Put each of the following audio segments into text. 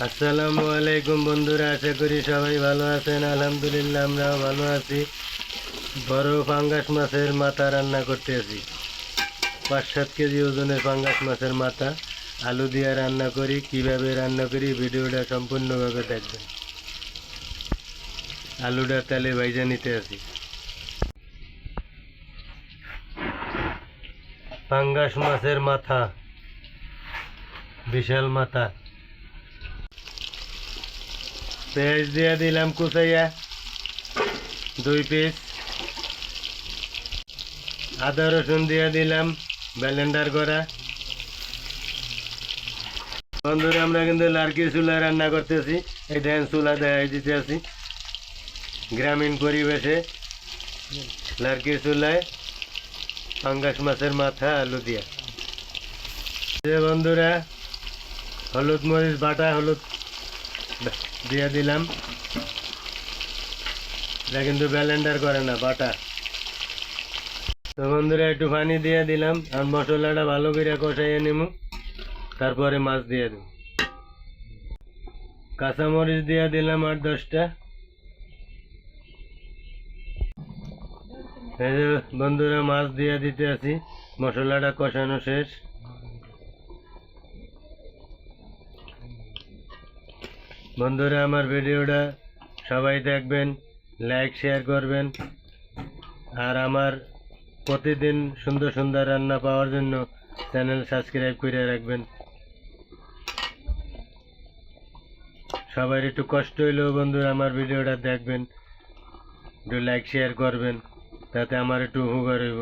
আসসালামু আলাইকুম বন্ধুরা, আশা করি সবাই ভালো আছেন। আলহামদুলিল্লাহ আমরাও ভালো আছি। বড় পাঙ্গাস মাছের মাথা রান্না করতেছি। 5-7 কেজি ওজনের পাঙ্গাস মাছের মাথা আলু দিয়ে রান্না করি। কিভাবে রান্না করি ভিডিওটা সম্পূর্ণভাবে দেখবেন। আলুটা তেলে ভাইজা নিতে আছি। পাঙ্গাস মাছের মাথা, বিশাল মাথা। পেঁয়াজ দিয়ে দিলাম কুচাইয়া 2 পিস। আদা রসুন দিয়ে দিলাম ব্লেন্ডার করা। বন্ধুরা, আমরা কিন্তু লার্কির চুলায় রান্না করতেছি। এই দেখেন চুলা দেখাই দিতে আছি। গ্রামীণ পরিবেশে লার্কির চুলায় পাঙ্গাস মাছের মাথা আলু দিয়া। বন্ধুরা, হলুদ মরিচ বাটা, হলুদ দিয়ে দিলাম। এটা কিন্তু ব্লেন্ডার করে না, বাটা। তো বন্ধুরা, একটু পানি দিয়ে দিলাম আর মশলাটা ভালো করে কষাইয়ে নিব। তারপরে মাছ দিয়ে দেব। কাঁচামরিচ দিয়ে দিলাম 8-10টা। এই যে বন্ধুরা, মাছ দিয়ে দিতে আছি। মশলাটা কষানো শেষ। বন্ধুরা, আমার ভিডিওটা সবাই দেখবেন, লাইক শেয়ার করবেন। আর আমার প্রতিদিন সুন্দর সুন্দর রান্না পাওয়ার জন্য চ্যানেল সাবস্ক্রাইব করে রাখবেন। সবাই একটু কষ্ট হইলেও বন্ধুরা আমার ভিডিওটা দেখবেন, একটু লাইক শেয়ার করবেন, তাতে আমার একটু উপকার হইব।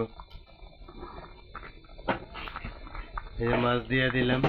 এই যে মাছ দিয়ে দিলাম।